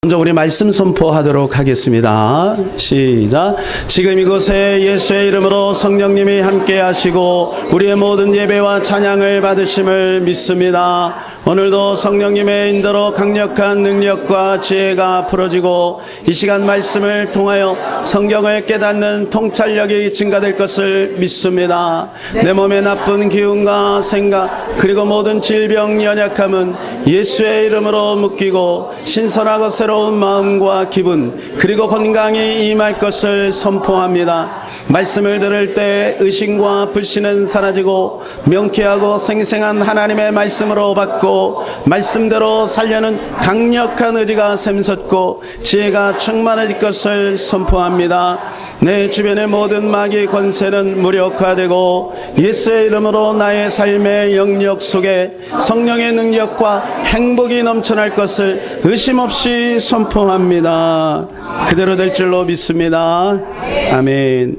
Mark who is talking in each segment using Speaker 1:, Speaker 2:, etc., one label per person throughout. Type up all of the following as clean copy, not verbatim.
Speaker 1: 먼저 우리 말씀 선포하도록 하겠습니다. 시작. 지금 이곳에 예수의 이름으로 성령님이 함께 하시고 우리의 모든 예배와 찬양을 받으심을 믿습니다. 오늘도 성령님의 인도로 강력한 능력과 지혜가 풀어지고 이 시간 말씀을 통하여 성경을 깨닫는 통찰력이 증가될 것을 믿습니다. 내 몸의 나쁜 기운과 생각 그리고 모든 질병 연약함은 예수의 이름으로 묶이고 신선하고 새로운 마음과 기분 그리고 건강이 임할 것을 선포합니다. 말씀을 들을 때 의심과 불신은 사라지고 명쾌하고 생생한 하나님의 말씀으로 받고 말씀대로 살려는 강력한 의지가 샘솟고 지혜가 충만해질 것을 선포합니다. 내 주변의 모든 마귀 권세는 무력화되고 예수의 이름으로 나의 삶의 영역 속에 성령의 능력과 행복이 넘쳐날 것을 의심 없이 선포합니다. 그대로 될 줄로 믿습니다. 아멘.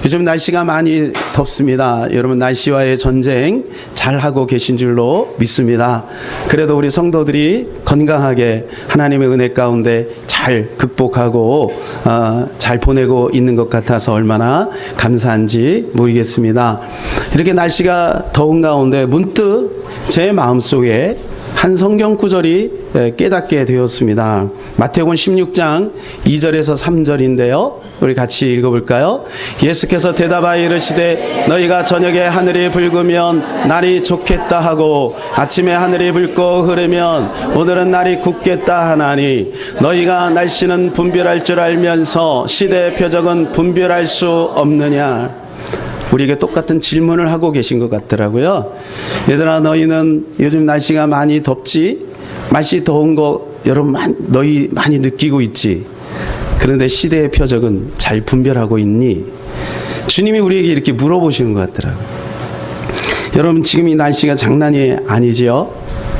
Speaker 1: 요즘 날씨가 많이 덥습니다. 여러분 날씨와의 전쟁 잘하고 계신 줄로 믿습니다. 그래도 우리 성도들이 건강하게 하나님의 은혜 가운데 잘 극복하고 잘 보내고 있는 것 같아서 얼마나 감사한지 모르겠습니다. 이렇게 날씨가 더운 가운데 문득 제 마음속에 한 성경 구절이 깨닫게 되었습니다. 마태복음 16장 2절에서 3절인데요. 우리 같이 읽어볼까요? 예수께서 대답하여 이르시되 너희가 저녁에 하늘이 붉으면 날이 좋겠다 하고 아침에 하늘이 붉고 흐르면 오늘은 날이 굳겠다 하나니 너희가 날씨는 분별할 줄 알면서 시대의 표적은 분별할 수 없느냐. 우리에게 똑같은 질문을 하고 계신 것 같더라고요. 얘들아 너희는 요즘 날씨가 많이 덥지? 날씨 더운 거 여러분 너희 많이 느끼고 있지? 그런데 시대의 표적은 잘 분별하고 있니? 주님이 우리에게 이렇게 물어보시는 것 같더라고요. 여러분 지금 이 날씨가 장난이 아니지요?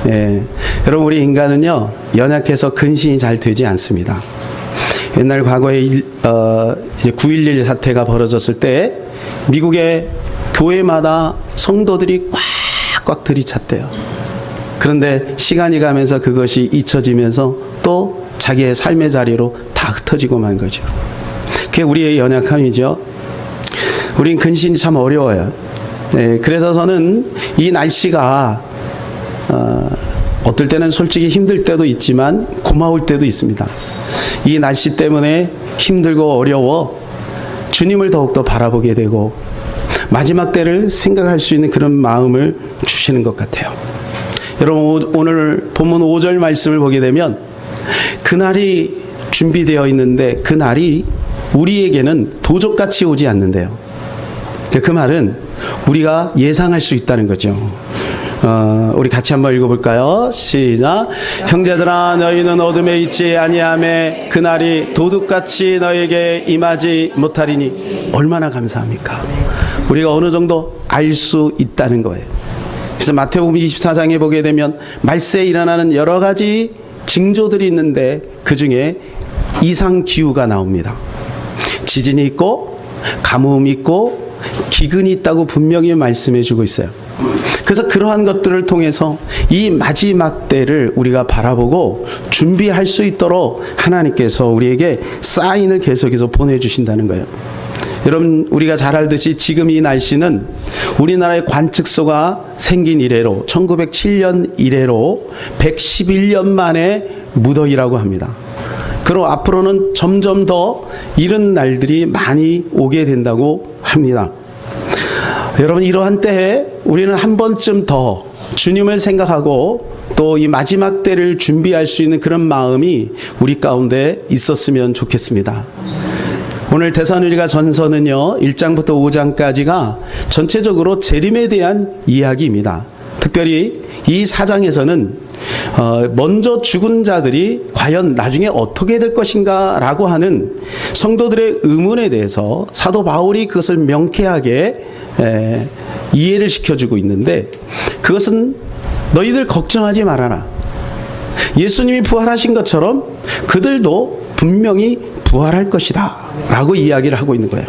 Speaker 1: 예. 여러분 우리 인간은요 연약해서 근신이 잘 되지 않습니다. 옛날 과거에 이제 9.11 사태가 벌어졌을 때 미국의 교회마다 성도들이 꽉꽉 들이찼대요. 그런데 시간이 가면서 그것이 잊혀지면서 또 자기의 삶의 자리로 다 흩어지고 만 거죠. 그게 우리의 연약함이죠. 우린 근신이 참 어려워요. 네, 그래서 저는 이 날씨가 어떨 때는 솔직히 힘들 때도 있지만 고마울 때도 있습니다. 이 날씨 때문에 힘들고 어려워 주님을 더욱더 바라보게 되고 마지막 때를 생각할 수 있는 그런 마음을 주시는 것 같아요. 여러분 오늘 본문 5절 말씀을 보게 되면 그날이 준비되어 있는데 그날이 우리에게는 도적같이 오지 않는데요. 그 말은 우리가 예상할 수 있다는 거죠. 우리 같이 한번 읽어볼까요? 시작. 형제들아 너희는 어둠에 있지 아니하매 그날이 도둑같이 너에게 임하지 못하리니. 얼마나 감사합니까? 우리가 어느 정도 알 수 있다는 거예요. 그래서 마태복음 24장에 보게 되면 말세에 일어나는 여러 가지 징조들이 있는데 그 중에 이상기후가 나옵니다. 지진이 있고 가뭄이 있고 기근이 있다고 분명히 말씀해 주고 있어요. 그래서 그러한 것들을 통해서 이 마지막 때를 우리가 바라보고 준비할 수 있도록 하나님께서 우리에게 사인을 계속해서 보내주신다는 거예요. 여러분 우리가 잘 알듯이 지금 이 날씨는 우리나라의 관측소가 생긴 이래로 1907년 이래로 111년 만에 무더위라고 합니다. 그리고 앞으로는 점점 더 이런 날들이 많이 오게 된다고 합니다. 여러분 이러한 때에 우리는 한 번쯤 더 주님을 생각하고 또 이 마지막 때를 준비할 수 있는 그런 마음이 우리 가운데 있었으면 좋겠습니다. 오늘 데살로니가 전서는요 1장부터 5장까지가 전체적으로 재림에 대한 이야기입니다. 특별히 이 4장에서는 먼저 죽은 자들이 과연 나중에 어떻게 될 것인가 라고 하는 성도들의 의문에 대해서 사도 바울이 그것을 명쾌하게 이해를 시켜주고 있는데 그것은 너희들 걱정하지 말아라. 예수님이 부활하신 것처럼 그들도 분명히 부활할 것이다 라고 이야기를 하고 있는 거예요.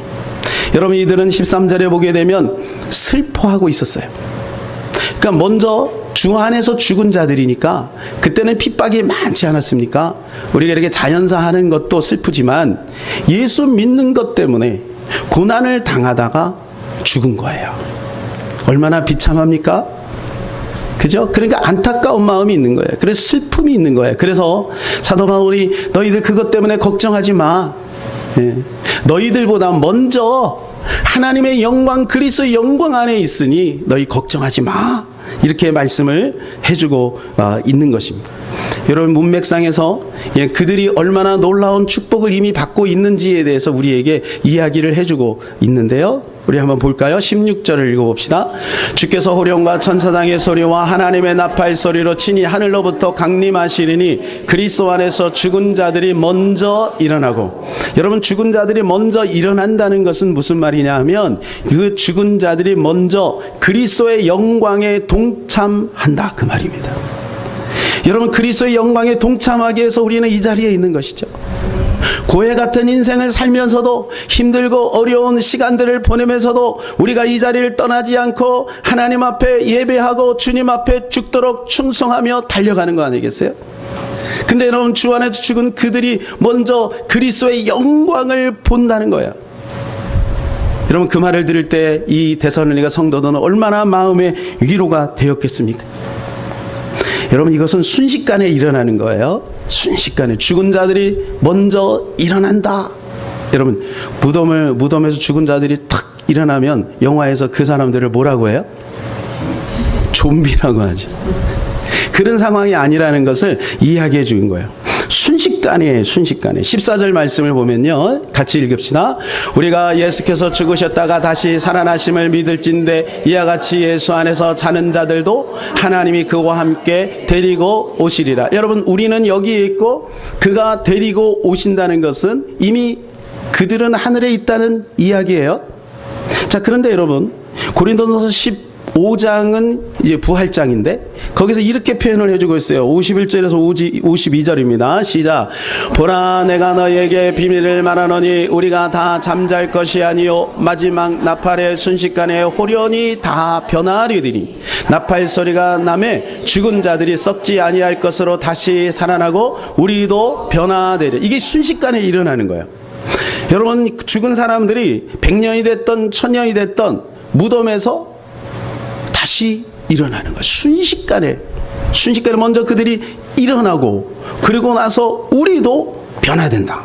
Speaker 1: 여러분 이들은 13절에 보게 되면 슬퍼하고 있었어요. 그러니까 그러니까 먼저 주 안에서 죽은 자들이니까 그때는 핍박이 많지 않았습니까? 우리가 이렇게 자연사 하는 것도 슬프지만 예수 믿는 것 때문에 고난을 당하다가 죽은 거예요. 얼마나 비참합니까? 그죠? 그러니까 안타까운 마음이 있는 거예요. 그래서 슬픔이 있는 거예요. 그래서 사도 바울이 너희들 그것 때문에 걱정하지 마. 너희들보다 먼저 하나님의 영광, 그리스도의 영광 안에 있으니 너희 걱정하지 마. 이렇게 말씀을 해주고 있는 것입니다. 여러분, 문맥상에서 그들이 얼마나 놀라운 축복을 이미 받고 있는지에 대해서 우리에게 이야기를 해주고 있는데요. 우리 한번 볼까요? 16절을 읽어봅시다. 주께서 호령과 천사장의 소리와 하나님의 나팔 소리로 친히 하늘로부터 강림하시리니 그리스도 안에서 죽은 자들이 먼저 일어나고. 여러분, 죽은 자들이 먼저 일어난다는 것은 무슨 말이냐 하면 그 죽은 자들이 먼저 그리스도의 영광에 동참한다, 그 말입니다. 여러분, 그리스도의 영광에 동참하기 위해서 우리는 이 자리에 있는 것이죠. 고해 같은 인생을 살면서도 힘들고 어려운 시간들을 보내면서도 우리가 이 자리를 떠나지 않고 하나님 앞에 예배하고 주님 앞에 죽도록 충성하며 달려가는 거 아니겠어요? 근데 여러분, 주 안에서 죽은 그들이 먼저 그리스도의 영광을 본다는 거예요. 여러분, 그 말을 들을 때 이 데살로니가 성도들은 얼마나 마음의 위로가 되었겠습니까? 여러분, 이것은 순식간에 일어나는 거예요. 순식간에 죽은 자들이 먼저 일어난다. 여러분, 무덤에서 죽은 자들이 탁 일어나면 영화에서 그 사람들을 뭐라고 해요? 좀비라고 하죠. 그런 상황이 아니라는 것을 이야기해 주는 거예요. 순식간에 14절 말씀을 보면요, 같이 읽읍시다. 우리가 예수께서 죽으셨다가 다시 살아나심을 믿을진대 이와 같이 예수 안에서 자는 자들도 하나님이 그와 함께 데리고 오시리라. 여러분, 우리는 여기에 있고 그가 데리고 오신다는 것은 이미 그들은 하늘에 있다는 이야기예요. 자, 그런데 여러분, 고린도전서 15장은 이제 부활장인데 거기서 이렇게 표현을 해주고 있어요. 51절에서 52절입니다. 시작. 보라, 내가 너에게 비밀을 말하노니 우리가 다 잠잘 것이 아니요 마지막 나팔의 순식간에 호련히 다 변화하리니 나팔 소리가 나매 죽은 자들이 썩지 아니할 것으로 다시 살아나고 우리도 변화되리. 이게 순식간에 일어나는 거예요. 여러분, 죽은 사람들이 100년이 됐던 1000년이 됐던 무덤에서 다시 일어나는 거예요. 순식간에 먼저 그들이 일어나고 그리고 나서 우리도 변화된다.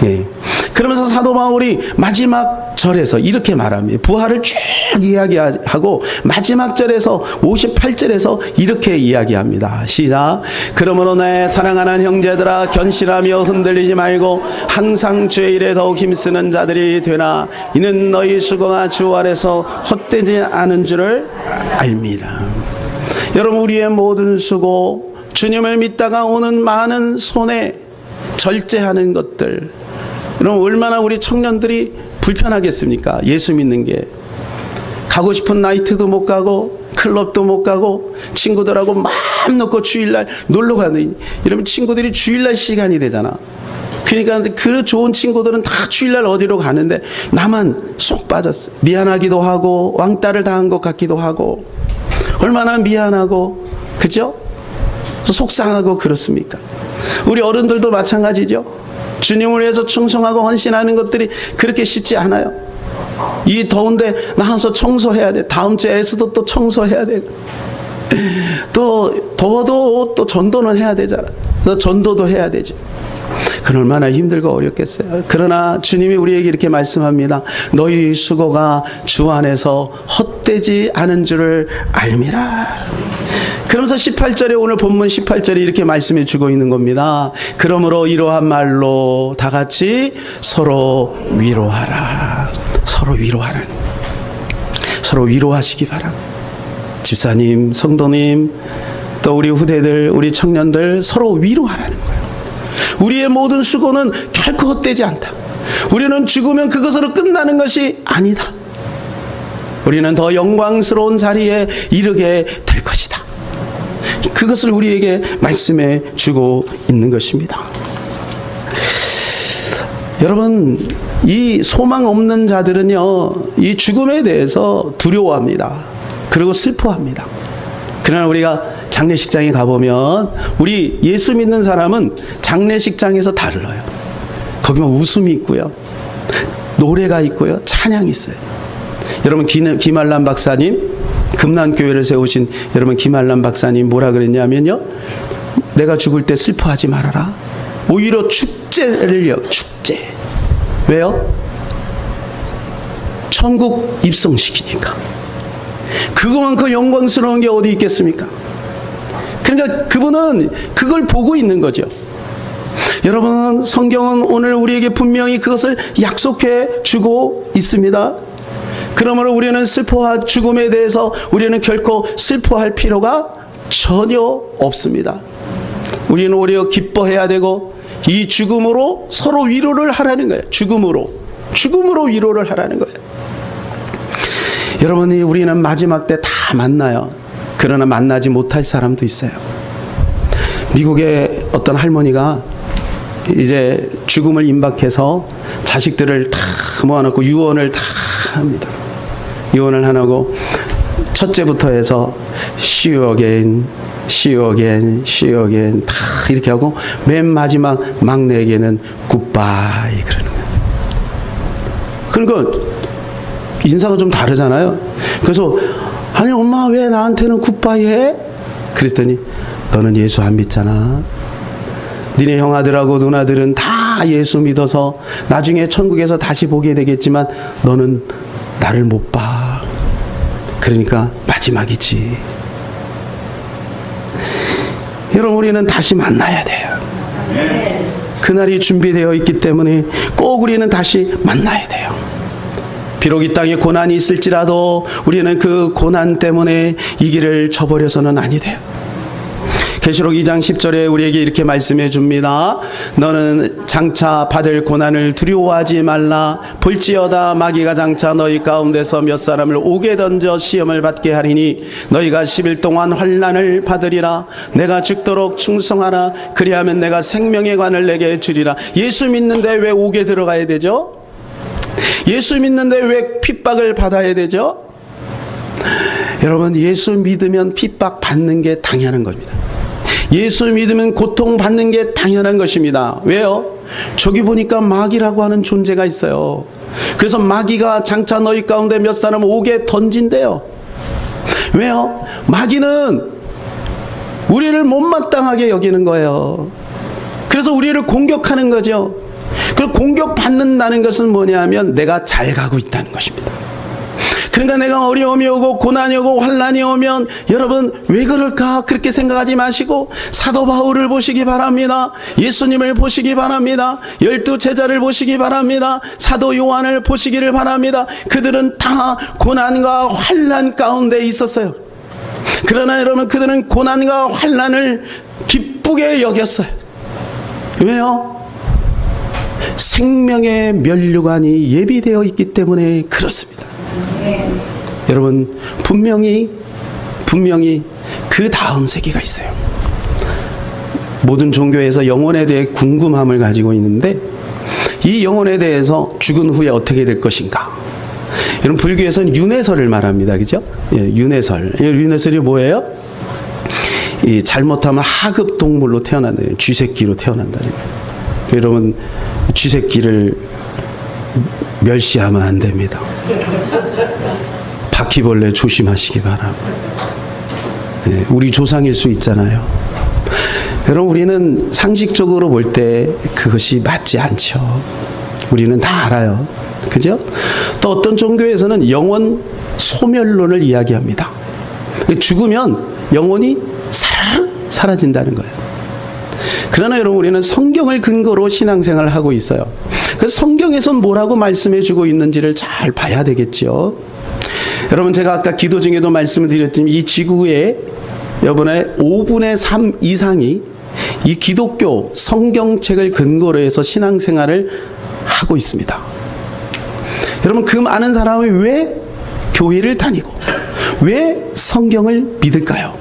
Speaker 1: 예. 그러면서 사도 바울이 마지막 절에서 이렇게 말합니다. 부활을 쭉 이야기하고 마지막 절에서 58절에서 이렇게 이야기합니다. 시작. 그러므로 내 사랑하는 형제들아, 견실하며 흔들리지 말고 항상 주의 일에 더욱 힘쓰는 자들이 되나 이는 너희 수고가 주 안에서 헛되지 않은 줄을 알미라. 여러분, 우리의 모든 수고, 주님을 믿다가 오는 많은 손해, 절제하는 것들, 여러분, 얼마나 우리 청년들이 불편하겠습니까? 예수 믿는 게. 가고 싶은 나이트도 못 가고 클럽도 못 가고 친구들하고 마음 놓고 주일날 놀러 가는, 이러면 친구들이 주일날 시간이 되잖아. 그러니까 그 좋은 친구들은 다 주일날 어디로 가는데 나만 쏙 빠졌어. 미안하기도 하고 왕따를 당한 것 같기도 하고 얼마나 미안하고, 그죠? 속상하고 그렇습니까? 우리 어른들도 마찬가지죠. 주님을 위해서 충성하고 헌신하는 것들이 그렇게 쉽지 않아요. 이 더운데 나가서 청소해야 돼. 다음 주에서도 또 청소해야 돼. 또 더워도 또 전도는 해야 되잖아. 전도도 해야 되죠. 그건 얼마나 힘들고 어렵겠어요. 그러나 주님이 우리에게 이렇게 말씀합니다. 너희 수고가 주 안에서 헛되지 않은 줄을 알미라. 그러면서 18절에, 오늘 본문 18절에 이렇게 말씀해 주고 있는 겁니다. 그러므로 이러한 말로 다 같이 서로 위로하라. 서로 위로하라. 서로 위로하시기 바랍니다. 집사님, 성도님, 또 우리 후대들, 우리 청년들 서로 위로하라는 거예요. 우리의 모든 수고는 결코 헛되지 않다. 우리는 죽으면 그것으로 끝나는 것이 아니다. 우리는 더 영광스러운 자리에 이르게 될 것이다. 그것을 우리에게 말씀해 주고 있는 것입니다. 여러분, 이 소망 없는 자들은요, 이 죽음에 대해서 두려워합니다. 그리고 슬퍼합니다. 그러나 우리가 장례식장에 가보면 우리 예수 믿는 사람은 장례식장에서 달라요. 거기 막 웃음이 있고요, 노래가 있고요, 찬양이 있어요. 여러분, 김알람 박사님, 금난교회를 세우신 여러분 김알람 박사님 뭐라 그랬냐면요, 내가 죽을 때 슬퍼하지 말아라. 오히려 축제. 왜요? 천국 입성식이니까. 그거만큼 영광스러운 게 어디 있겠습니까? 그러니까 그분은 그걸 보고 있는 거죠. 여러분, 성경은 오늘 우리에게 분명히 그것을 약속해 주고 있습니다. 그러므로 우리는 슬퍼와 죽음에 대해서 우리는 결코 슬퍼할 필요가 전혀 없습니다. 우리는 오히려 기뻐해야 되고, 이 죽음으로 서로 위로를 하라는 거예요. 죽음으로 위로를 하라는 거예요. 여러분이, 우리는 마지막 때 다 만나요. 그러나 만나지 못할 사람도 있어요. 미국의 어떤 할머니가 이제 죽음을 임박해서 자식들을 다 모아놓고 유언을 다 합니다. 유언을 하고 첫째부터 해서 see you again 다 이렇게 하고 맨 마지막 막내에게는 goodbye 그러는 거예요. 그러니까 인사가 좀 다르잖아요. 그래서 아니 엄마 왜 나한테는 굿바이 해? 그랬더니 너는 예수 안 믿잖아. 니네 형아들하고 누나들은 다 예수 믿어서 나중에 천국에서 다시 보게 되겠지만 너는 나를 못 봐. 그러니까 마지막이지. 여러분, 우리는 다시 만나야 돼요. 그날이 준비되어 있기 때문에 꼭 우리는 다시 만나야 돼요. 비록 이 땅에 고난이 있을지라도 우리는 그 고난 때문에 이 길을 저버려서는 아니 돼요. 계시록 2장 10절에 우리에게 이렇게 말씀해 줍니다. 너는 장차 받을 고난을 두려워하지 말라. 볼지어다 마귀가 장차 너희 가운데서 몇 사람을 옥에 던져 시험을 받게 하리니 너희가 10일 동안 환난을 받으리라. 내가 죽도록 충성하라. 그리하면 내가 생명의 관을 내게 주리라. 예수 믿는데 왜 옥에 들어가야 되죠? 예수 믿는데 왜 핍박을 받아야 되죠? 여러분, 예수 믿으면 핍박 받는 게 당연한 겁니다. 예수 믿으면 고통 받는 게 당연한 것입니다. 왜요? 저기 보니까 마귀라고 하는 존재가 있어요. 그래서 마귀가 장차 너희 가운데 몇 사람 옥에 던진대요. 왜요? 마귀는 우리를 못마땅하게 여기는 거예요. 그래서 우리를 공격하는 거죠. 그 공격받는다는 것은 뭐냐면 내가 잘 가고 있다는 것입니다. 그러니까 내가 어려움이 오고 고난이 오고 환난이 오면 여러분 왜 그럴까 그렇게 생각하지 마시고 사도 바울을 보시기 바랍니다. 예수님을 보시기 바랍니다. 12 제자를 보시기 바랍니다. 사도 요한을 보시기를 바랍니다. 그들은 다 고난과 환난 가운데 있었어요. 그러나 여러분, 그들은 고난과 환난을 기쁘게 여겼어요. 왜요? 생명의 면류관이 예비되어 있기 때문에 그렇습니다. 여러분, 분명히 그 다음 세계가 있어요. 모든 종교에서 영혼에 대해 궁금함을 가지고 있는데 이 영혼에 대해서 죽은 후에 어떻게 될 것인가. 여러분, 불교에서는 윤회설을 말합니다. 그죠? 예, 윤회설. 윤회설이 뭐예요? 이 잘못하면 하급 동물로 태어난다. 쥐새끼로 태어난다. 여러분, 쥐새끼를 멸시하면 안 됩니다. 바퀴벌레 조심하시기 바랍니다. 네, 우리 조상일 수 있잖아요. 여러분, 우리는 상식적으로 볼 때 그것이 맞지 않죠. 우리는 다 알아요. 그죠? 또 어떤 종교에서는 영혼 소멸론을 이야기합니다. 죽으면 영혼이 사라르 사라진다는 거예요. 그러나 여러분, 우리는 성경을 근거로 신앙생활을 하고 있어요. 그래서 성경에선 뭐라고 말씀해 주고 있는지를 잘 봐야 되겠죠. 여러분, 제가 아까 기도 중에도 말씀을 드렸지만 이 지구의 여러분의 5분의 3 이상이 이 기독교 성경책을 근거로 해서 신앙생활을 하고 있습니다. 여러분, 그 많은 사람이 왜 교회를 다니고 왜 성경을 믿을까요?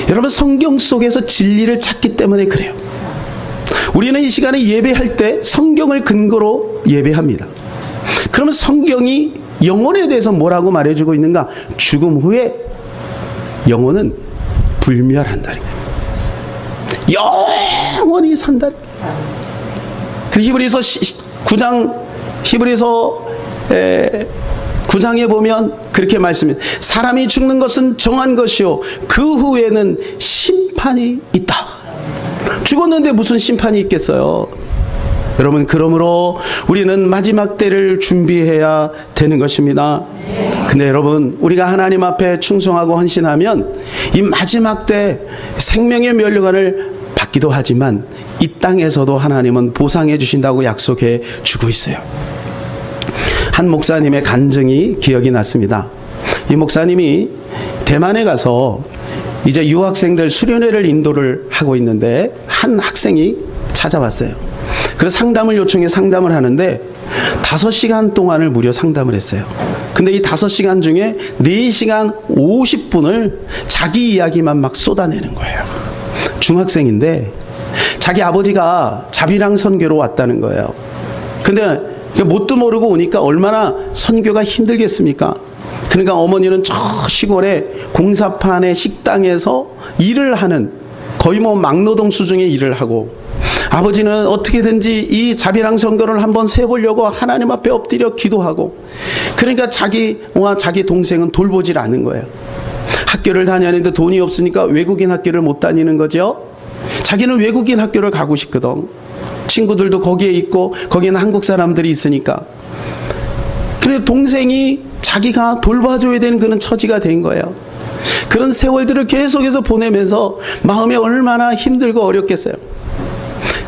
Speaker 1: 여러분, 성경 속에서 진리를 찾기 때문에 그래요. 우리는 이 시간에 예배할 때 성경을 근거로 예배합니다. 그러면 성경이 영혼에 대해서 뭐라고 말해주고 있는가? 죽음 후에 영혼은 불멸한다는 거예요. 영원히 산다는 거예요. 그리고 히브리서 9장에 보면 그렇게 말씀해요. 사람이 죽는 것은 정한 것이요 그 후에는 심판이 있다. 죽었는데 무슨 심판이 있겠어요? 여러분, 그러므로 우리는 마지막 때를 준비해야 되는 것입니다. 근데 여러분, 우리가 하나님 앞에 충성하고 헌신하면 이 마지막 때 생명의 면류관을 받기도 하지만 이 땅에서도 하나님은 보상해 주신다고 약속해 주고 있어요. 한 목사님의 간증이 기억이 났습니다. 이 목사님이 대만에 가서 이제 유학생들 수련회를 인도를 하고 있는데 한 학생이 찾아왔어요. 그래서 상담을 요청해 상담을 하는데 5시간 동안을 무려 상담을 했어요. 근데 이 5시간 중에 4시간 50분을 자기 이야기만 막 쏟아내는 거예요. 중학생인데 자기 아버지가 자비랑 선교로 왔다는 거예요. 근데 뭣도 모르고 오니까 얼마나 선교가 힘들겠습니까? 그러니까 어머니는 저 시골에 공사판의 식당에서 일을 하는, 거의 뭐 막노동 수준의 일을 하고, 아버지는 어떻게든지 이 자비랑 선교를 한번 세보려고 하나님 앞에 엎드려 기도하고, 그러니까 자기와 자기 동생은 돌보질 않은 거예요. 학교를 다녔는데 돈이 없으니까 외국인 학교를 못 다니는 거죠. 자기는 외국인 학교를 가고 싶거든. 친구들도 거기에 있고 거기는 한국 사람들이 있으니까. 그런데 동생이 자기가 돌봐줘야 되는 그런 처지가 된 거예요. 그런 세월들을 계속해서 보내면서 마음이 얼마나 힘들고 어렵겠어요.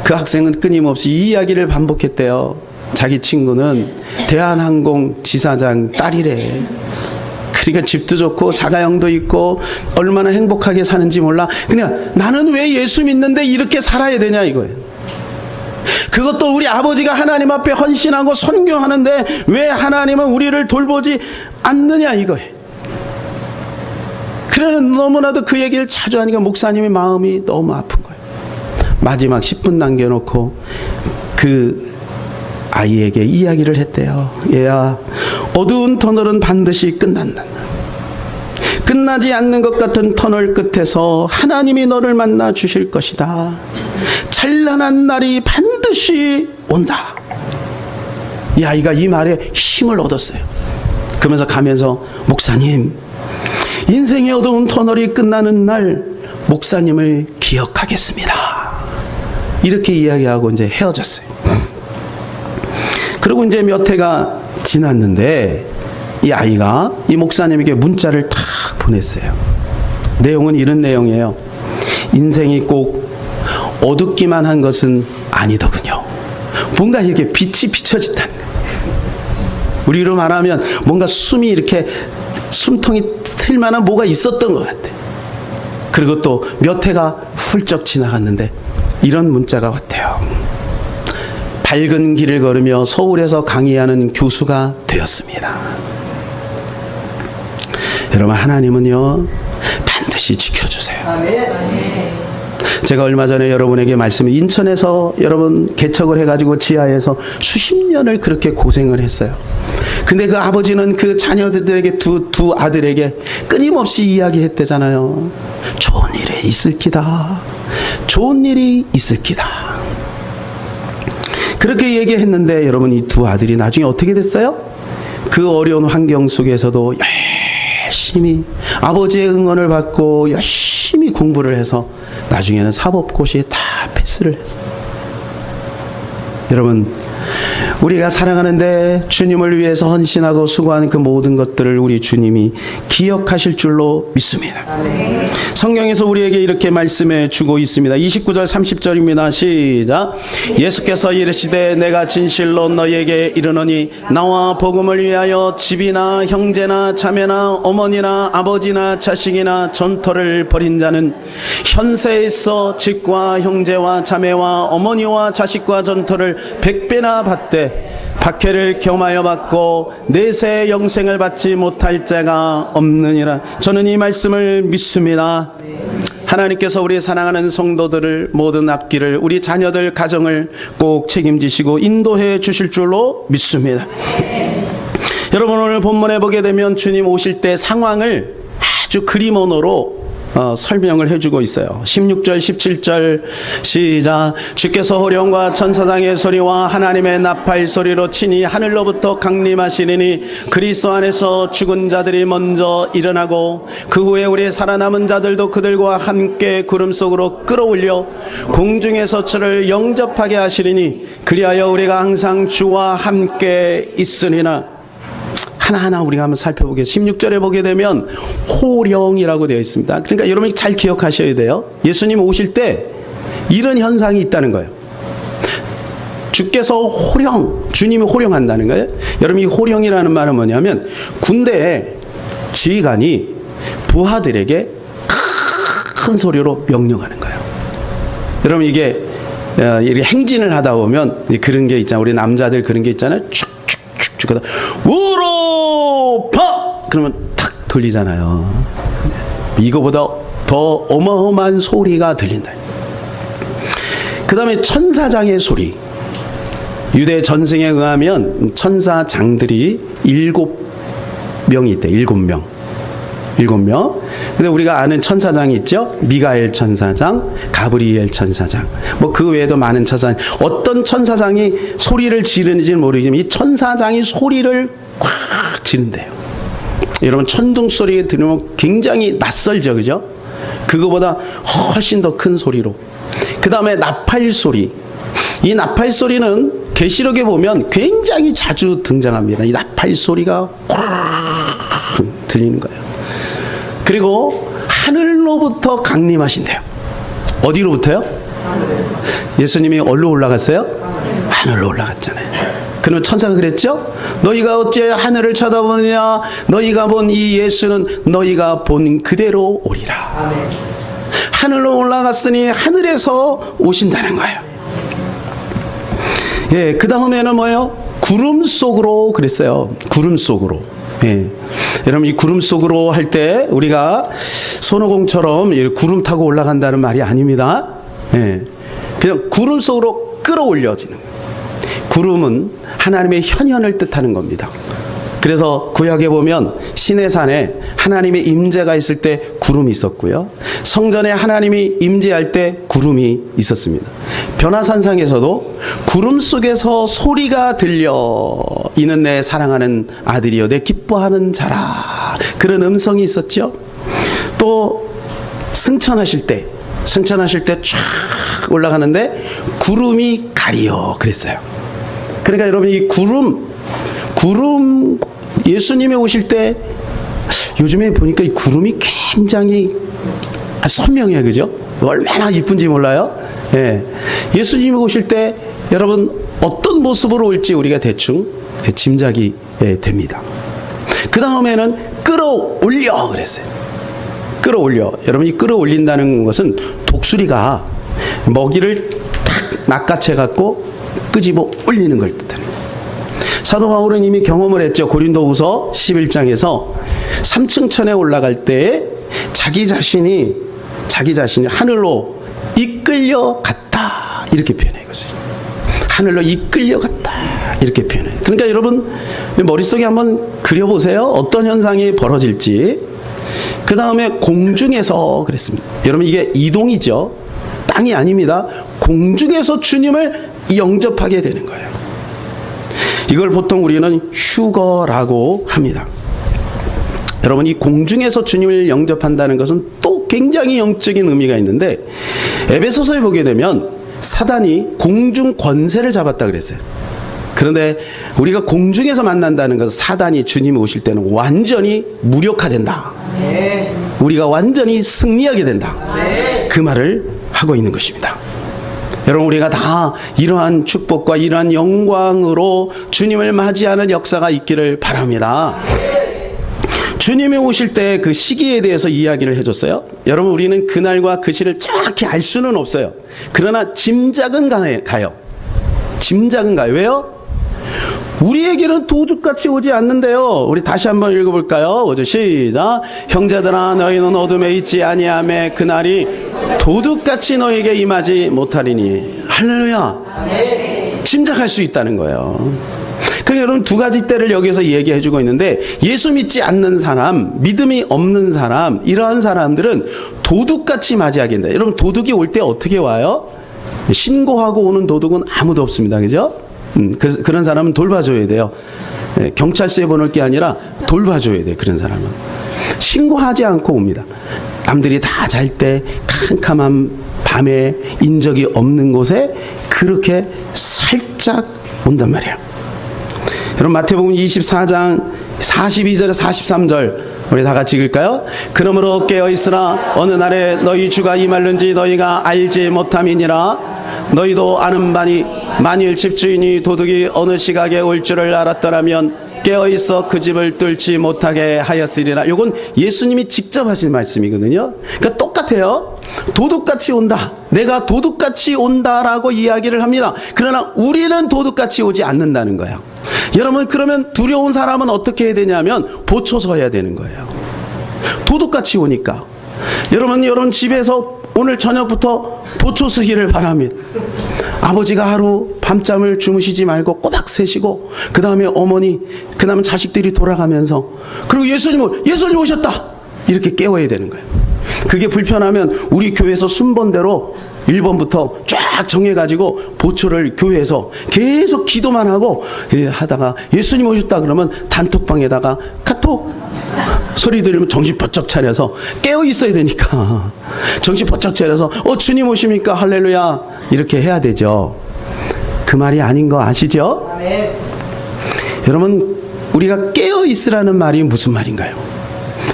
Speaker 1: 그 학생은 끊임없이 이 이야기를 반복했대요. 자기 친구는 대한항공 지사장 딸이래. 그러니까 집도 좋고 자가용도 있고 얼마나 행복하게 사는지 몰라. 그냥 나는 왜 예수 믿는데 이렇게 살아야 되냐 이거예요. 그것도 우리 아버지가 하나님 앞에 헌신하고 선교하는데 왜 하나님은 우리를 돌보지 않느냐 이거예요. 그래서 너무나도 그 얘기를 자주 하니까 목사님의 마음이 너무 아픈 거예요. 마지막 10분 남겨놓고 그 아이에게 이야기를 했대요. 얘야, 어두운 터널은 반드시 끝난다. 끝나지 않는 것 같은 터널 끝에서 하나님이 너를 만나 주실 것이다. 찬란한 날이 반드시 온다. 이 아이가 이 말에 힘을 얻었어요. 그러면서 가면서 목사님, 인생의 어두운 터널이 끝나는 날 목사님을 기억하겠습니다. 이렇게 이야기하고 이제 헤어졌어요. 그리고 이제 몇 해가 지났는데 이 아이가 이 목사님에게 문자를 탁 보냈어요. 내용은 이런 내용이에요. 인생이 꼭 어둡기만 한 것은 아니더군요. 뭔가 이렇게 빛이 비춰진다는 거예요. 우리로 말하면 뭔가 숨이 이렇게 숨통이 틀 만한 뭐가 있었던 것 같아요. 그리고 또 몇 해가 훌쩍 지나갔는데 이런 문자가 왔대요. 밝은 길을 걸으며 서울에서 강의하는 교수가 되었습니다. 여러분, 하나님은요 반드시 지켜주세요. 제가 얼마 전에 여러분에게 인천에서 여러분 개척을 해가지고 지하에서 수십 년을 그렇게 고생을 했어요. 근데 그 아버지는 그 자녀들에게 두 아들에게 끊임없이 이야기했대잖아요. 좋은 일이 있을 기다. 좋은 일이 있을 기다. 그렇게 얘기했는데 여러분, 이 두 아들이 나중에 어떻게 됐어요? 그 어려운 환경 속에서도 열심히 아버지의 응원을 받고 열심히 공부를 해서 나중에는 사법고시에 다 패스를 했어요. 여러분, 우리가 살아가는데 주님을 위해서 헌신하고 수고하는 그 모든 것들을 우리 주님이 기억하실 줄로 믿습니다. 아멘. 성경에서 우리에게 이렇게 말씀해 주고 있습니다. 29절 30절입니다. 시작. 예수께서 이르시되 내가 진실로 너희에게 이르노니 나와 복음을 위하여 집이나 형제나 자매나 어머니나 아버지나 자식이나 전토를 벌인 자는 현세에 있어 집과 형제와 자매와 어머니와 자식과 전토를 100배나 받되 박해를 겸하여 받고 내세 영생을 받지 못할 자가 없느니라. 저는 이 말씀을 믿습니다. 하나님께서 우리 사랑하는 성도들을 모든 앞길을 우리 자녀들 가정을 꼭 책임지시고 인도해 주실 줄로 믿습니다. 여러분, 오늘 본문에 보게 되면 주님 오실 때 상황을 아주 그림 언어로 설명을 해주고 있어요. 16절 17절 시작. 주께서 호령과 천사장의 소리와 하나님의 나팔 소리로 친히 하늘로부터 강림하시리니 그리스도 안에서 죽은 자들이 먼저 일어나고 그 후에 우리 살아남은 자들도 그들과 함께 구름 속으로 끌어올려 공중에서 주를 영접하게 하시리니 그리하여 우리가 항상 주와 함께 있으리라. 하나하나 우리가 한번 살펴보겠습니다. 16절에 보게 되면 호령이라고 되어 있습니다. 그러니까 여러분이 잘 기억하셔야 돼요. 예수님 오실 때 이런 현상이 있다는 거예요. 주께서 주님이 호령한다는 거예요. 여러분 이 호령이라는 말은 뭐냐면 군대에 지휘관이 부하들에게 큰 소리로 명령하는 거예요. 여러분 이게 행진을 하다 보면 그런 게 있잖아요. 우리 남자들 그런 게 있잖아요. 축축축축 하다 우로파 그러면 탁 돌리잖아요. 이거보다 더 어마어마한 소리가 들린다. 그 다음에 천사장의 소리. 유대 전승에 의하면 천사장들이 7명이 있대. 7명. 근데 우리가 아는 천사장이 있죠. 미가엘 천사장, 가브리엘 천사장. 뭐 그 외에도 많은 천사장. 어떤 천사장이 소리를 지르는지는 모르겠지만 이 천사장이 소리를 꽉 지른대요. 여러분 천둥 소리 들으면 굉장히 낯설죠, 그죠? 그거보다 훨씬 더 큰 소리로. 그 다음에 나팔 소리. 이 나팔 소리는 계시록에 보면 굉장히 자주 등장합니다. 이 나팔 소리가 꽉 들리는 거예요. 그리고 하늘로부터 강림하신대요. 어디로부터요? 예수님이 어디로 올라갔어요? 하늘로 올라갔잖아요. 그러면 천사가 그랬죠? 너희가 어찌 하늘을 쳐다보느냐? 너희가 본 이 예수는 너희가 본 그대로 오리라. 하늘로 올라갔으니 하늘에서 오신다는 거예요. 예, 그 다음에는 뭐예요? 구름 속으로 그랬어요. 구름 속으로. 예. 여러분 이 구름 속으로 할 때 우리가 손오공처럼 구름 타고 올라간다는 말이 아닙니다. 예. 그냥 구름 속으로 끌어올려지는 거예요. 구름은 하나님의 현현을 뜻하는 겁니다. 그래서 구약에 보면 시내산에 하나님의 임재가 있을 때 구름이 있었고요. 성전에 하나님이 임재할 때 구름이 있었습니다. 변화산상에서도 구름 속에서 소리가 들려 이는 내 사랑하는 아들이여 내 기뻐하는 자라 그런 음성이 있었죠. 또 승천하실 때 쫙 올라가는데 구름이 가리어 그랬어요. 그러니까 여러분 이 구름 예수님이 오실 때 요즘에 보니까 이 구름이 굉장히 선명해요. 그죠? 얼마나 이쁜지 몰라요? 예. 예수님이 오실 때 여러분 어떤 모습으로 올지 우리가 대충 짐작이 됩니다. 그 다음에는 끌어올려 그랬어요. 끌어올려. 여러분 이 끌어올린다는 것은 독수리가 먹이를 탁 낚아채 갖고 끄집어 올리는 걸 뜻하는 거예요. 사도 바울은 이미 경험을 했죠. 고린도후서 11장에서 3층 천에 올라갈 때 자기 자신이 하늘로 이끌려 갔다 이렇게 표현해 이것을. 하늘로 이끌려 갔다 이렇게 표현해. 그러니까 여러분 머릿속에 한번 그려보세요. 어떤 현상이 벌어질지. 그 다음에 공중에서 그랬습니다. 여러분 이게 이동이죠. 땅이 아닙니다. 공중에서 주님을 영접하게 되는 거예요. 이걸 보통 우리는 휴거라고 합니다. 여러분 이 공중에서 주님을 영접한다는 것은 또 굉장히 영적인 의미가 있는데 에베소서에 보게 되면 사단이 공중 권세를 잡았다 그랬어요. 그런데 우리가 공중에서 만난다는 것은 사단이 주님이 오실 때는 완전히 무력화된다. 우리가 완전히 승리하게 된다. 그 말을 하고 있는 것입니다. 여러분 우리가 다 이러한 축복과 이러한 영광으로 주님을 맞이하는 역사가 있기를 바랍니다. 주님이 오실 때 그 시기에 대해서 이야기를 해줬어요. 여러분 우리는 그날과 그 시를 정확히 알 수는 없어요. 그러나 짐작은 가요. 짐작은 가요. 왜요? 우리에게는 도둑같이 오지 않는데요. 우리 다시 한번 읽어볼까요? 오죠. 시작. 형제들아 너희는 어둠에 있지 아니하매 그날이 도둑같이 너희에게 임하지 못하리니. 할렐루야. 짐작할 수 있다는 거예요. 그러니까 여러분 두 가지 때를 여기서 얘기해 주고 있는데, 예수 믿지 않는 사람, 믿음이 없는 사람, 이러한 사람들은 도둑같이 맞이하게 된다. 여러분 도둑이 올 때 어떻게 와요? 신고하고 오는 도둑은 아무도 없습니다. 그죠? 그런 사람은 돌봐줘야 돼요. 경찰서에 보낼 게 아니라 돌봐줘야 돼요. 그런 사람은 신고하지 않고 옵니다. 남들이 다 잘 때 캄캄한 밤에 인적이 없는 곳에 그렇게 살짝 온단 말이에요. 여러분 마태복음 24장 42절 43절 우리 다 같이 읽을까요? 그러므로 깨어있으라. 어느 날에 너희 주가 임할는지 너희가 알지 못함이니라. 너희도 아는 바니 만일 집주인이 도둑이 어느 시각에 올 줄을 알았더라면 깨어있어 그 집을 뚫지 못하게 하였으리라. 이건 예수님이 직접 하신 말씀이거든요. 그러니까 똑같아요. 도둑같이 온다. 내가 도둑같이 온다라고 이야기를 합니다. 그러나 우리는 도둑같이 오지 않는다는 거예요. 여러분 그러면 두려운 사람은 어떻게 해야 되냐면 보초서 해야 되는 거예요. 도둑같이 오니까 여러분 집에서 오늘 저녁부터 보초 서기를 바랍니다. 아버지가 하루 밤잠을 주무시지 말고 꼬박 새시고, 그 다음에 어머니, 그 다음에 자식들이 돌아가면서, 그리고 예수님 오셨다 이렇게 깨워야 되는 거예요. 그게 불편하면 우리 교회에서 순번대로 1번부터 쫙 정해가지고 보초를 교회에서 계속 기도만 하고 하다가 예수님 오셨다 그러면 단톡방에다가 카톡 소리 들으면 정신 번쩍 차려서 깨어 있어야 되니까 정신 번쩍 차려서 주님 오십니까 할렐루야 이렇게 해야 되죠. 그 말이 아닌 거 아시죠? 아멘. 여러분 우리가 깨어 있으라는 말이 무슨 말인가요?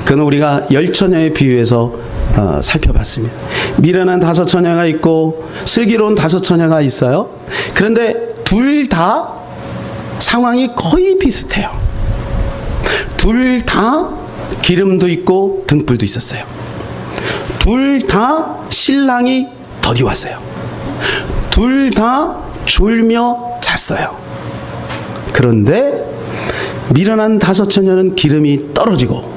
Speaker 1: 그건 우리가 10처녀에 비유해서 살펴봤습니다. 미련한 5처녀가 있고 슬기로운 5처녀가 있어요. 그런데 둘 다 상황이 거의 비슷해요. 둘 다 기름도 있고 등불도 있었어요. 둘 다 신랑이 덜이 왔어요. 둘 다 졸며 잤어요. 그런데 미련한 5처녀는 기름이 떨어지고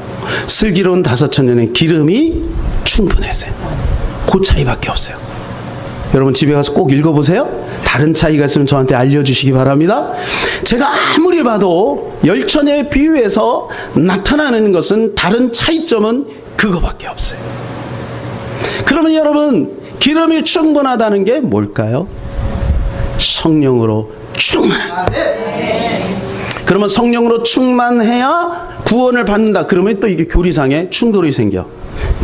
Speaker 1: 슬기로운 5처녀는 기름이 충분했어요. 그 차이밖에 없어요. 여러분 집에 가서 꼭 읽어보세요. 다른 차이가 있으면 저한테 알려주시기 바랍니다. 제가 아무리 봐도 10처녀에 비유해서 나타나는 것은 다른 차이점은 그거밖에 없어요. 그러면 여러분 기름이 충분하다는 게 뭘까요? 성령으로 충만한. 그러면 성령으로 충만해야 구원을 받는다. 그러면 또 이게 교리상에 충돌이 생겨.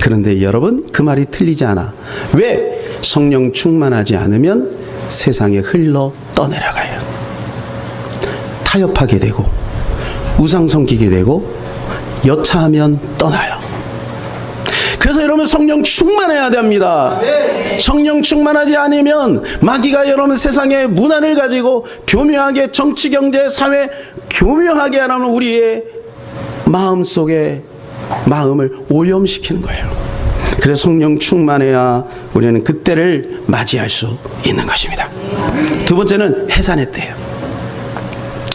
Speaker 1: 그런데 여러분 그 말이 틀리지 않아. 왜? 성령 충만하지 않으면 세상에 흘러 떠내려가요. 타협하게 되고 우상 섬기게 되고 여차하면 떠나요. 그래서 여러분 성령 충만해야 됩니다. 성령 충만하지 않으면 마귀가 여러분 세상의 문화를 가지고 교묘하게 정치, 경제, 사회 교묘하게 하는 우리의 마음속에 마음을 오염시키는 거예요. 그래서 성령 충만해야 우리는 그때를 맞이할 수 있는 것입니다. 두 번째는 해산의 때예요.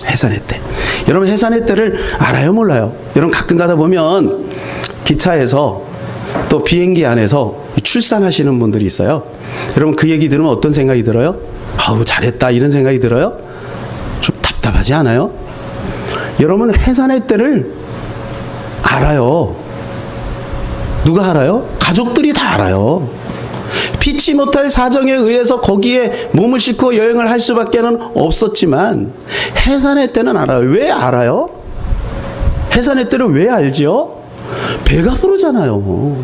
Speaker 1: 해산의 때. 여러분 해산의 때를 알아요 몰라요? 여러분 가끔 가다 보면 기차에서 또 비행기 안에서 출산하시는 분들이 있어요. 여러분 그 얘기 들으면 어떤 생각이 들어요? 아우 잘했다 이런 생각이 들어요? 좀 답답하지 않아요? 여러분 해산의 때를 알아요. 누가 알아요? 가족들이 다 알아요. 피치 못할 사정에 의해서 거기에 몸을 싣고 여행을 할 수밖에는 없었지만 해산의 때는 알아요. 왜 알아요? 해산의 때를 왜 알지요? 배가 부르잖아요.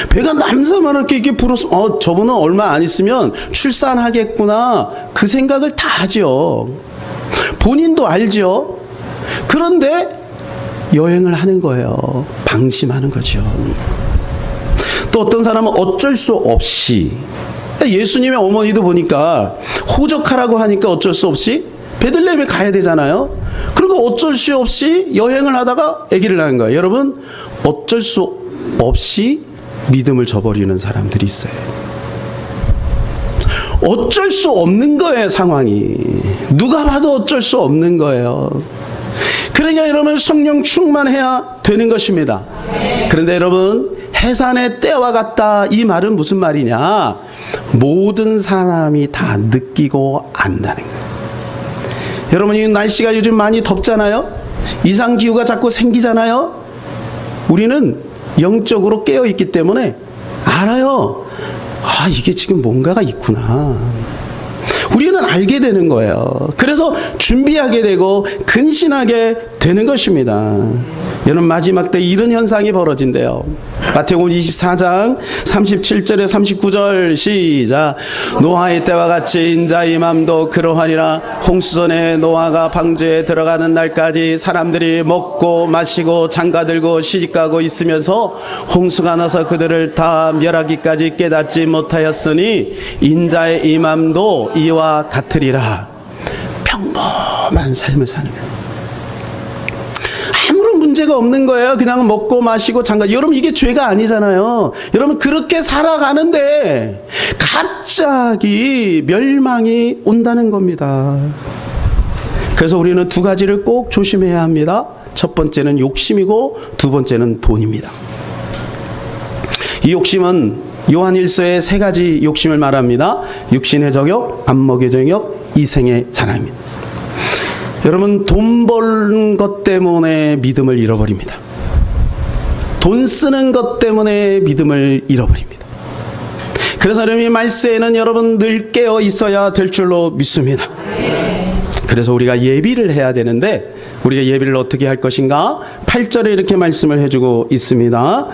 Speaker 1: 배가 남사만하게 이렇게 불어서 저분은 얼마 안 있으면 출산하겠구나 그 생각을 다 하죠. 본인도 알죠. 그런데 여행을 하는 거예요. 방심하는 거죠. 또 어떤 사람은 어쩔 수 없이 예수님의 어머니도 보니까 호적하라고 하니까 어쩔 수 없이 베들레헴에 가야 되잖아요. 그리고 어쩔 수 없이 여행을 하다가 아기를 낳은 거예요. 여러분 어쩔 수 없이 믿음을 저버리는 사람들이 있어요. 어쩔 수 없는 거예요. 상황이 누가 봐도 어쩔 수 없는 거예요. 그러니까 여러분 성령 충만해야 되는 것입니다. 그런데 여러분 해산의 때와 같다 이 말은 무슨 말이냐? 모든 사람이 다 느끼고 안다는 거예요. 여러분, 이 날씨가 요즘 많이 덥잖아요. 이상기후가 자꾸 생기잖아요. 우리는 영적으로 깨어있기 때문에 알아요. 아, 이게 지금 뭔가가 있구나. 우리는 알게 되는 거예요. 그래서 준비하게 되고 근신하게 되는 것입니다. 여러분, 마지막 때 이런 현상이 벌어진대요. 마태복음 24장 37절에 39절 시작. 노아의 때와 같이 인자의 맘도 그러하리라. 홍수전에 노아가 방주에 들어가는 날까지 사람들이 먹고 마시고 장가들고 시집가고 있으면서 홍수가 나서 그들을 다 멸하기까지 깨닫지 못하였으니 인자의 이 맘도 이와 같으리라. 평범한 삶을 사는 거예요. 아무런 문제가 없는 거예요. 그냥 먹고 마시고 장가. 여러분, 이게 죄가 아니잖아요. 여러분, 그렇게 살아가는데 갑자기 멸망이 온다는 겁니다. 그래서 우리는 두 가지를 꼭 조심해야 합니다. 첫 번째는 욕심이고 두 번째는 돈입니다. 이 욕심은 요한 1서의 세 가지 욕심을 말합니다. 육신의 정욕, 안목의 정욕, 이생의 자랑입니다. 여러분, 돈 버는 것 때문에 믿음을 잃어버립니다. 돈 쓰는 것 때문에 믿음을 잃어버립니다. 그래서 여러분, 이 말세에는 여러분 늘 깨어 있어야 될 줄로 믿습니다. 그래서 우리가 예비를 해야 되는데, 우리가 예비를 어떻게 할 것인가? 8절에 이렇게 말씀을 해주고 있습니다.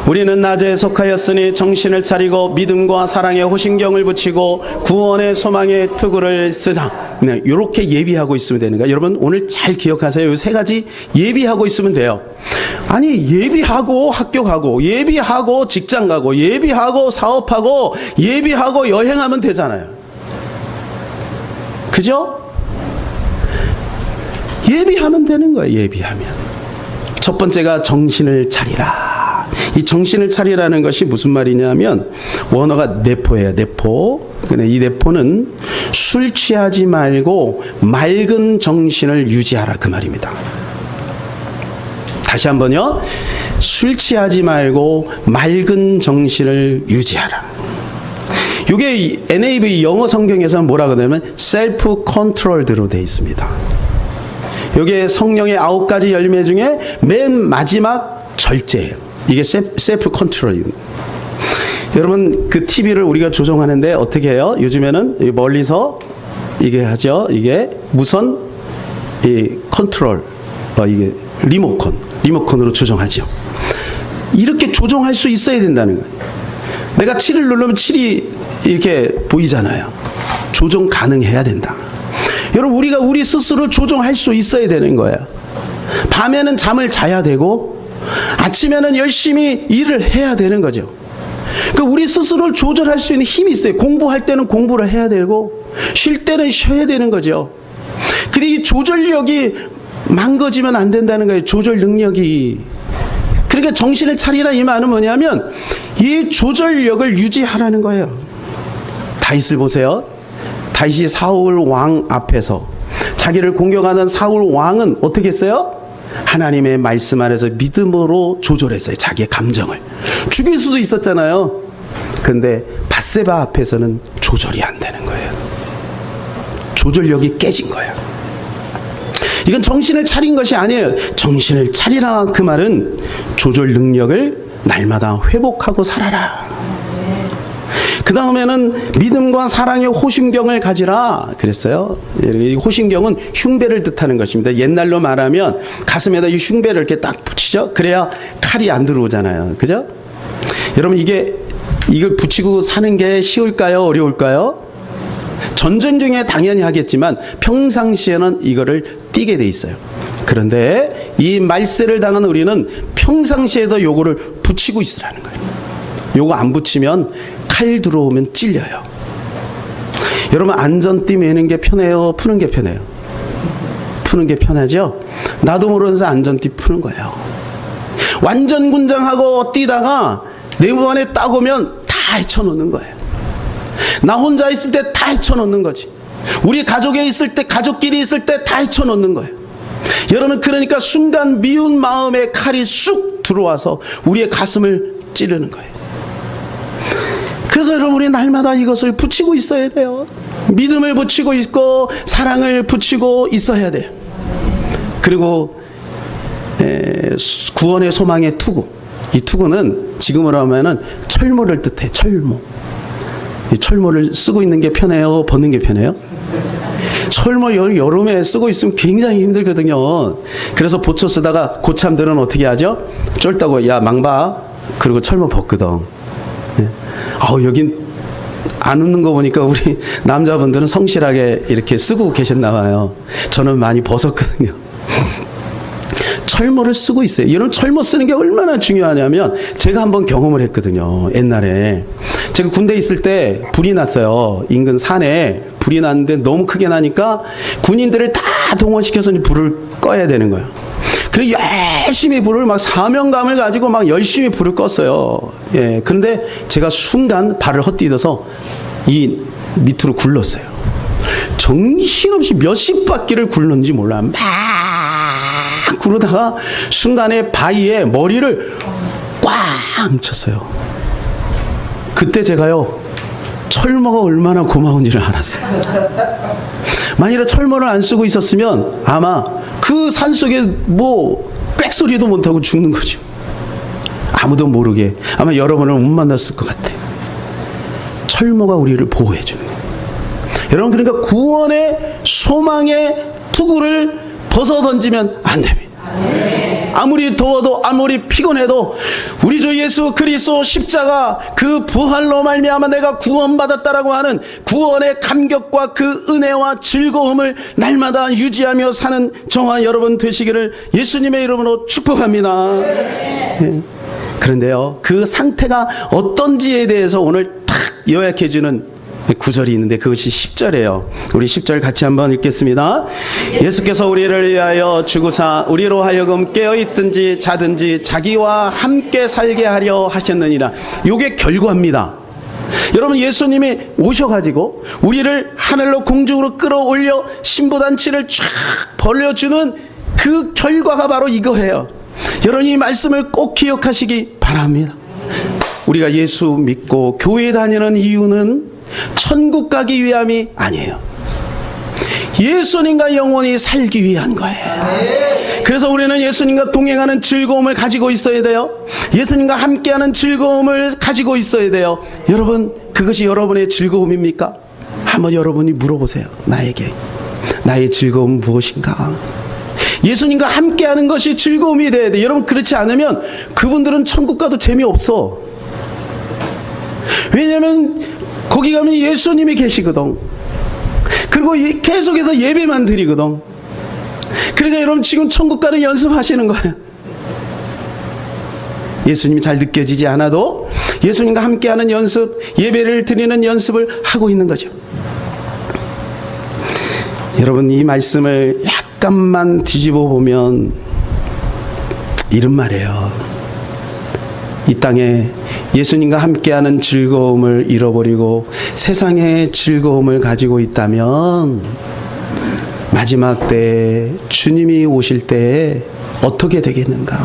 Speaker 1: 우리는 낮에 속하였으니 정신을 차리고 믿음과 사랑에 호신경을 붙이고 구원의 소망의 투구를 쓰자. 네, 이렇게 예비하고 있으면 되는 거예요. 여러분, 오늘 잘 기억하세요. 이 세 가지 예비하고 있으면 돼요. 아니, 예비하고 학교 가고, 예비하고 직장 가고, 예비하고 사업하고, 예비하고 여행하면 되잖아요. 그죠? 예비하면 되는 거예요. 예비하면. 첫 번째가 정신을 차리라. 이 정신을 차리라는 것이 무슨 말이냐면, 원어가 내포예요. 내포. 근데 이 내포는 술 취하지 말고 맑은 정신을 유지하라, 그 말입니다. 다시 한번요. 술 취하지 말고 맑은 정신을 유지하라. 이게 NAV 영어 성경에서는 뭐라고 하냐면 셀프 컨트롤드로 되어 있습니다. 이게 성령의 9가지 열매 중에 맨 마지막 절제예요. 이게 셀프 컨트롤입니다. 여러분, 그 TV를 우리가 조종하는데 어떻게 해요? 요즘에는 멀리서 이게 하죠. 이게 무선 이 컨트롤, 이게 리모컨으로 조종하죠. 이렇게 조종할 수 있어야 된다는 거예요. 내가 7을 누르면 7이 이렇게 보이잖아요. 조종 가능해야 된다. 여러분, 우리가 우리 스스로 조종할 수 있어야 되는 거예요. 밤에는 잠을 자야 되고 아침에는 열심히 일을 해야 되는 거죠. 그러니까 우리 스스로를 조절할 수 있는 힘이 있어요. 공부할 때는 공부를 해야 되고 쉴 때는 쉬어야 되는 거죠. 근데 이 조절력이 망가지면 안 된다는 거예요. 조절 능력이. 그러니까 정신을 차리라 이 말은 뭐냐면 이 조절력을 유지하라는 거예요. 다윗을 보세요. 다윗이 사울 왕 앞에서 자기를 공격하는 사울 왕은 어떻게 했어요? 하나님의 말씀 안에서 믿음으로 조절했어요. 자기의 감정을. 죽일 수도 있었잖아요. 근데 밧세바 앞에서는 조절이 안 되는 거예요. 조절력이 깨진 거예요. 이건 정신을 차린 것이 아니에요. 정신을 차리라, 그 말은 조절 능력을 날마다 회복하고 살아라. 그 다음에는 믿음과 사랑의 호신경을 가지라 그랬어요. 이 호신경은 흉배를 뜻하는 것입니다. 옛날로 말하면 가슴에다 이 흉배를 이렇게 딱 붙이죠. 그래야 칼이 안 들어오잖아요. 그죠? 여러분, 이걸 붙이고 사는 게 쉬울까요? 어려울까요? 전쟁 중에 당연히 하겠지만 평상시에는 이거를 띄게 돼 있어요. 그런데 이 말세를 당한 우리는 평상시에도 요거를 붙이고 있으라는 거예요. 요거 안 붙이면 칼 들어오면 찔려요. 여러분, 안전띠 매는 게 편해요? 푸는 게 편해요? 푸는 게 편하죠? 나도 모르면서 안전띠 푸는 거예요. 완전 군장하고 뛰다가 내부안에 딱 오면 다 헤쳐놓는 거예요. 나 혼자 있을 때 다 헤쳐놓는 거지. 우리 가족에 있을 때, 가족끼리 있을 때 다 헤쳐놓는 거예요. 여러분, 그러니까 순간 미운 마음에 칼이 쑥 들어와서 우리의 가슴을 찌르는 거예요. 그래서 여러분, 우리 날마다 이것을 붙이고 있어야 돼요. 믿음을 붙이고 있고 사랑을 붙이고 있어야 돼요. 그리고 구원의 소망의 투구. 이 투구는 지금으로 하면은 철모를 뜻해. 철모. 이 철모를 쓰고 있는 게 편해요? 벗는 게 편해요? 철모 여름에 쓰고 있으면 굉장히 힘들거든요. 그래서 보초 쓰다가 고참들은 어떻게 하죠? 쫄다고 야 망봐. 그리고 철모 벗거든. 여긴 안 웃는 거 보니까 우리 남자분들은 성실하게 이렇게 쓰고 계셨나 봐요. 저는 많이 벗었거든요. 철모를 쓰고 있어요. 이런 철모 쓰는 게 얼마나 중요하냐면 제가 한번 경험을 했거든요. 옛날에 제가 군대에 있을 때 불이 났어요. 인근 산에 불이 났는데 너무 크게 나니까 군인들을 다 동원시켜서 불을 꺼야 되는 거예요. 그래서 열심히 불을 막 사명감을 가지고 막 열심히 불을 껐어요. 예, 그런데 제가 순간 발을 헛디뎌서 이 밑으로 굴렀어요. 정신없이 몇십 바퀴를 굴렀는지 몰라. 막 그러다가 순간에 바위에 머리를 꽝 쳤어요. 그때 제가요 철모가 얼마나 고마운지를 알았어요. 만일에 철모를 안 쓰고 있었으면 아마 그 산속에 뭐 꽥소리도 못하고 죽는 거죠. 아무도 모르게 아마 여러분을 못 만났을 것 같아요. 철모가 우리를 보호해 주는 거예요. 여러분, 그러니까 구원의 소망의 투구를 벗어 던지면 안 됩니다. 아무리 더워도 아무리 피곤해도 우리 주 예수 그리스도 십자가 그 부활로 말미암아 내가 구원받았다라고 하는 구원의 감격과 그 은혜와 즐거움을 날마다 유지하며 사는 저와 여러분 되시기를 예수님의 이름으로 축복합니다. 네. 그런데요, 그 상태가 어떤지에 대해서 오늘 탁 요약해주는 구절이 있는데 그것이 10절이에요. 우리 10절 같이 한번 읽겠습니다. 예수께서 우리를 위하여 죽으사 우리로 하여금 깨어있든지 자든지 자기와 함께 살게 하려 하셨느니라. 요게 결과입니다. 여러분, 예수님이 오셔가지고 우리를 하늘로 공중으로 끌어올려 신부단치를 쫙 벌려주는 그 결과가 바로 이거예요. 여러분, 이 말씀을 꼭 기억하시기 바랍니다. 우리가 예수 믿고 교회 다니는 이유는 천국 가기 위함이 아니에요. 예수님과 영원히 살기 위한 거예요. 그래서 우리는 예수님과 동행하는 즐거움을 가지고 있어야 돼요. 예수님과 함께하는 즐거움을 가지고 있어야 돼요. 여러분, 그것이 여러분의 즐거움입니까? 한번 여러분이 물어보세요. 나에게 나의 즐거움은 무엇인가? 예수님과 함께하는 것이 즐거움이 돼야 돼요. 여러분, 그렇지 않으면 그분들은 천국 가도 재미없어. 왜냐하면 거기 가면 예수님이 계시거든. 그리고 계속해서 예배만 드리거든. 그러니까 여러분, 지금 천국 가는 연습하시는 거예요. 예수님이 잘 느껴지지 않아도 예수님과 함께하는 연습, 예배를 드리는 연습을 하고 있는 거죠. 여러분, 이 말씀을 약간만 뒤집어 보면 이런 말이에요. 이 땅에 예수님과 함께하는 즐거움을 잃어버리고 세상의 즐거움을 가지고 있다면 마지막 때에 주님이 오실 때에 어떻게 되겠는가?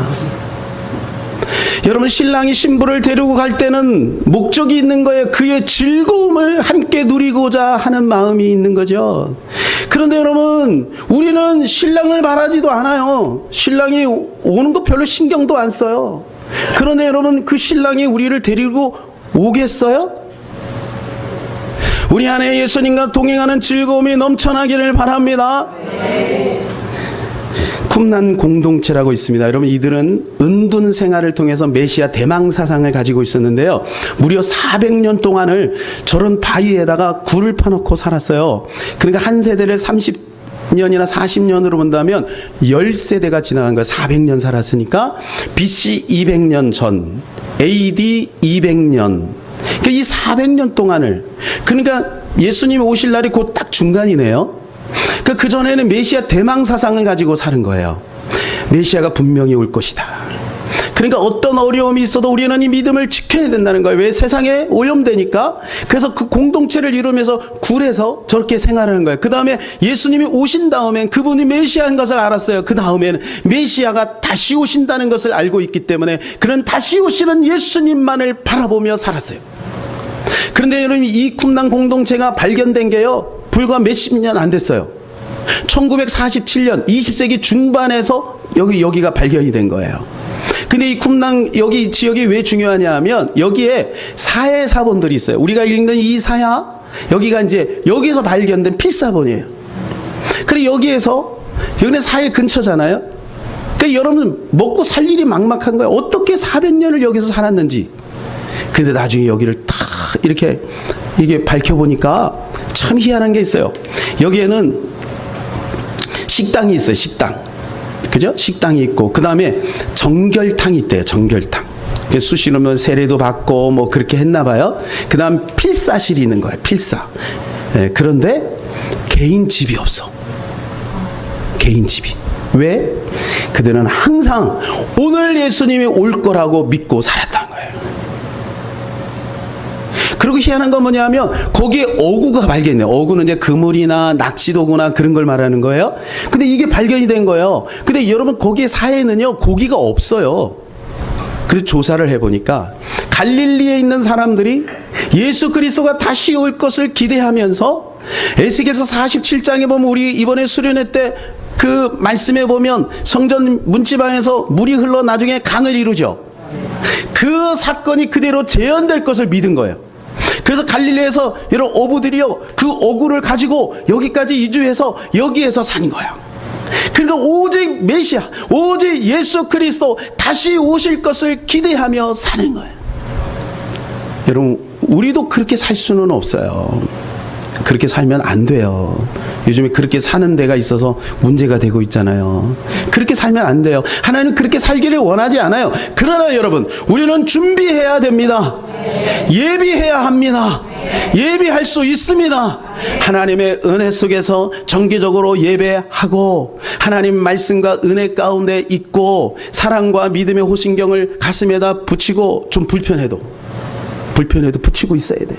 Speaker 1: 여러분, 신랑이 신부를 데리고 갈 때는 목적이 있는 거예요. 그의 즐거움을 함께 누리고자 하는 마음이 있는 거죠. 그런데 여러분, 우리는 신랑을 바라지도 않아요. 신랑이 오는 거 별로 신경도 안 써요. 그런데 여러분, 그 신랑이 우리를 데리고 오겠어요? 우리 안에 예수님과 동행하는 즐거움이 넘쳐나기를 바랍니다. 쿰난 공동체라고 있습니다. 여러분, 이들은 은둔 생활을 통해서 메시아 대망 사상을 가지고 있었는데요, 무려 400년 동안을 저런 바위에다가 굴을 파놓고 살았어요. 그러니까 한 세대를 30년이나 40년으로 본다면 10세대가 지나간 거예요. 400년 살았으니까 BC 200년 전, AD 200년. 그러니까 이 400년 동안을, 그러니까 예수님이 오실 날이 곧 딱 중간이네요. 그 전에는 메시아 대망 사상을 가지고 사는 거예요. 메시아가 분명히 올 것이다. 그러니까 어떤 어려움이 있어도 우리는 이 믿음을 지켜야 된다는 거예요. 왜? 세상에 오염되니까. 그래서 그 공동체를 이루면서 굴에서 저렇게 생활하는 거예요. 그 다음에 예수님이 오신 다음엔 그분이 메시아인 것을 알았어요. 그 다음에는 메시아가 다시 오신다는 것을 알고 있기 때문에 그는 다시 오시는 예수님만을 바라보며 살았어요. 그런데 여러분, 이 쿰랑 공동체가 발견된 게요, 불과 몇십 년 안 됐어요. 1947년 20세기 중반에서 여기가 발견이 된 거예요. 근데 이 쿰랑 여기 지역이 왜 중요하냐 하면 여기에 사해 사본들이 있어요. 우리가 읽는 이 사야, 여기가 이제 여기서 발견된 필사본이에요. 그리고 여기는 사해 근처잖아요. 그러니까 여러분, 먹고 살 일이 막막한 거예요. 어떻게 400년을 여기서 살았는지. 근데 나중에 여기를 딱 이렇게 이게 밝혀보니까 참 희한한 게 있어요. 여기에는 식당이 있어요. 식당. 그죠? 식당이 있고, 그 다음에 정결탕이 있대요. 정결탕. 수시로 세례도 받고 뭐 그렇게 했나 봐요. 그 다음 필사실이 있는 거예요. 필사. 예, 그런데 개인 집이 없어. 개인 집이. 왜? 그들은 항상 오늘 예수님이 올 거라고 믿고 살았다는 거예요. 그리고 희한한 건 뭐냐면 거기에 어구가 발견돼요. 어구는 이제 그물이나 낚시도구나 그런 걸 말하는 거예요. 근데 이게 발견이 된 거예요. 근데 여러분, 거기에 사해는요, 고기가 없어요. 그래서 조사를 해보니까 갈릴리에 있는 사람들이 예수 그리스도가 다시 올 것을 기대하면서, 에스겔서 47장에 보면, 우리 이번에 수련회 때 그 말씀에 보면 성전 문지방에서 물이 흘러 나중에 강을 이루죠. 그 사건이 그대로 재현될 것을 믿은 거예요. 그래서 갈릴리에서 이런 어부들이요, 그 어구를 가지고 여기까지 이주해서 여기에서 산 거야. 그러니까 오직 메시아, 오직 예수 그리스도 다시 오실 것을 기대하며 사는 거예요. 여러분, 우리도 그렇게 살 수는 없어요. 그렇게 살면 안 돼요. 요즘에 그렇게 사는 데가 있어서 문제가 되고 있잖아요. 그렇게 살면 안 돼요. 하나님은 그렇게 살기를 원하지 않아요. 그러나 여러분, 우리는 준비해야 됩니다. 예비해야 합니다. 예비할 수 있습니다. 하나님의 은혜 속에서 정기적으로 예배하고 하나님 말씀과 은혜 가운데 있고 사랑과 믿음의 호신경을 가슴에다 붙이고, 좀 불편해도 붙이고 있어야 돼.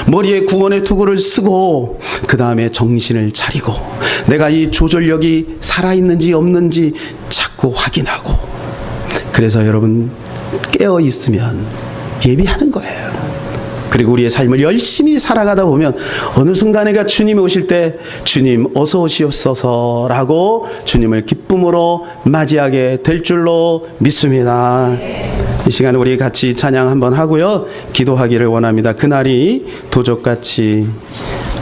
Speaker 1: 머리에 구원의 투구를 쓰고 그 다음에 정신을 차리고 내가 이 조절력이 살아있는지 없는지 자꾸 확인하고, 그래서 여러분, 깨어 있으면 예비하는 거예요. 그리고 우리의 삶을 열심히 살아가다 보면 어느 순간에가 주님이 오실 때 주님 어서 오시옵소서라고 주님을 기쁨으로 맞이하게 될 줄로 믿습니다. 이 시간에 우리 같이 찬양 한번 하고요, 기도하기를 원합니다. 그날이 도적같이.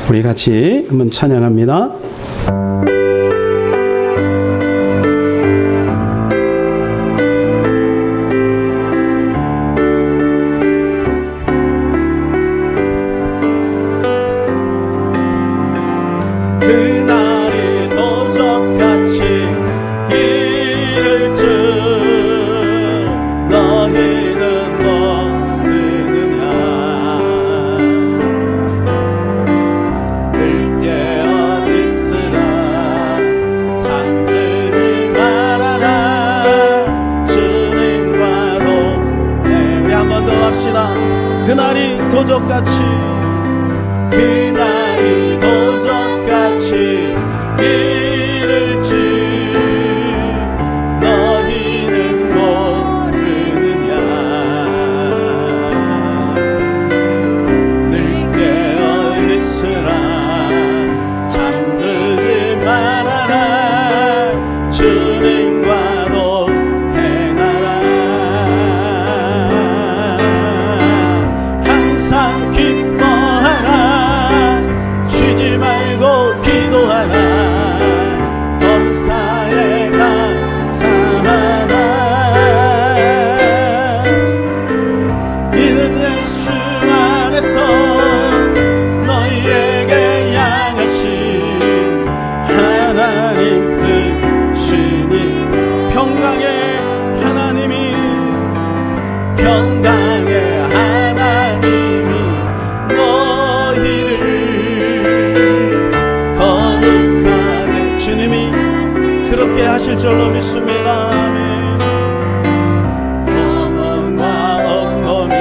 Speaker 1: 우리 같이 한번 찬양합니다. 그날이 도적같이 이를 줄 너희는 모르느냐. 늘 깨어 있으라 잠들지 말아라 주님과도 예배. 한 번 더 합시다. 그날이 도적같이, 그날이 도적같이 이를 줄 너희는 모르느냐. 늘 깨어 있으라 잠들지 말아라 주님과도 행하라. 항상 기뻐하라 쉬지 말고 기도하라. 범사에 감사하라. 이는 예수 안에서 너희에게 향하신 하나님 뜻이니. 평강의 하나님이, 평강의 하나님이 너희를 거룩하게, 주님이 그렇게 하실 줄로 믿습니다. 아멘. 영원과 엉엉이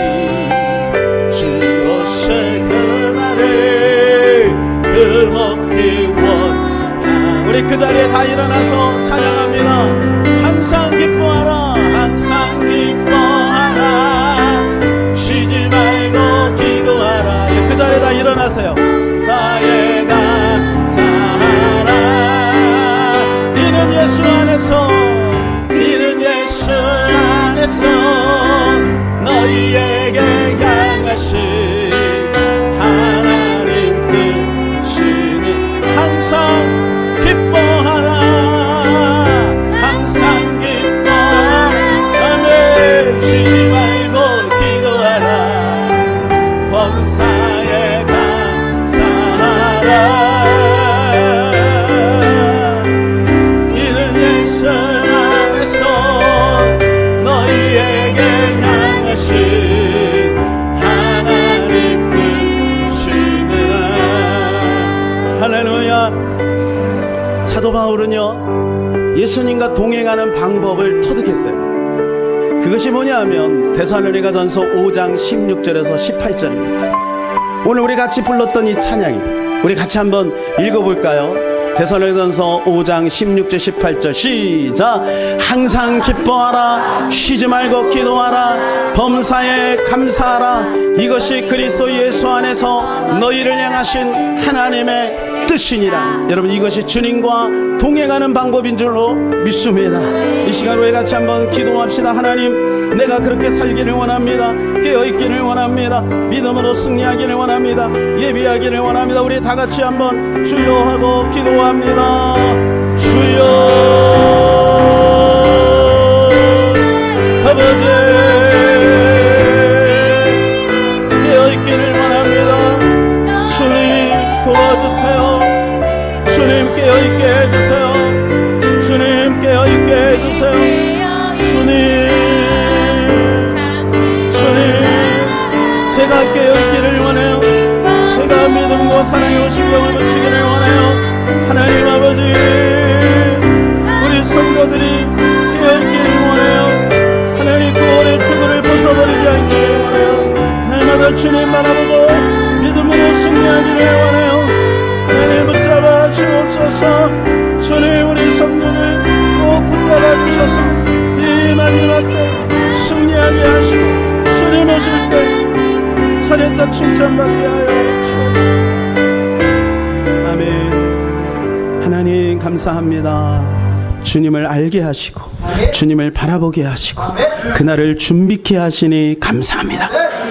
Speaker 1: 주 오실 그날에 들먹기 원하. 우리 그 자리에 다 일어나서 찬양합니다. 항상 기뻐하라, 항상 기뻐하라 쉬지 말고 기도하라. 도와주세요. 범사에 감사하라. 이는 예수 안에서, 이는 예수 안에서 너희에게 향하신 하나님 뜻이니 항상 기뻐하라. 항상 기뻐하라. 아멘. 쉬지 말고 기도하라. 범사에 감사하라. 이는 예수 안에서 너희에게 향하신 하나님 뜻이니라. 할렐루야. 사도 바울은요, 예수님과 동행하는 방법을 터득했어요. 그것이 뭐냐 하면 데살로니가전서 5장 16절에서 18절입니다. 오늘 우리 같이 불렀던 이 찬양이, 우리 같이 한번 읽어볼까요? 데살로니가전서 5장 16절 18절 시작. 항상 기뻐하라. 쉬지 말고 기도하라. 범사에 감사하라. 이것이 그리스도 예수 안에서 너희를 향하신 하나님의 뜻이니라. 여러분, 이것이 주님과 동행하는 방법인 줄로 믿습니다. 이 시간 우리 같이 한번 기도합시다. 하나님, 내가 그렇게 살기를 원합니다. 깨어있기를 원합니다. 믿음으로 승리하기를 원합니다. 예비하기를 원합니다. 우리 다 같이 한번 주여 하고 기도합니다. 주여. 아버지, 깨어있기를 원합니다. 주님 도와주세요. 주님 깨어있게 해주세요. 주님 깨어있게 해주세요. 주님, 제가 깨어있기를 원해요. 제가 믿음과 사랑의 오심경을 붙이기를 원해요. 하나님 아버지, 우리 성도들이 깨어있기를 원해요. 하나님 구원의 투구를 벗어버리지 않기를 원해요. 날마다 주님 바라보고 믿음으로 승리하기를 원해요. 하나님 붙잡아 주옵소서. 주님, 우리 성도를 꼭 붙잡아 주셔서 이 마지막 때 승리하게 하시고 주님 오실 때 차례딱 칭찬받게 하여 주옵소서. 아멘. 하나님 감사합니다. 주님을 알게 하시고 주님을 바라보게 하시고 그날을 준비케 하시니 감사합니다.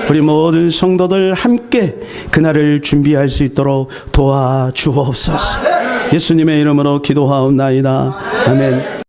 Speaker 1: 우리 모든 성도들 함께 그날을 준비할 수 있도록 도와주옵소서. 예수님의 이름으로 기도하옵나이다. 아멘.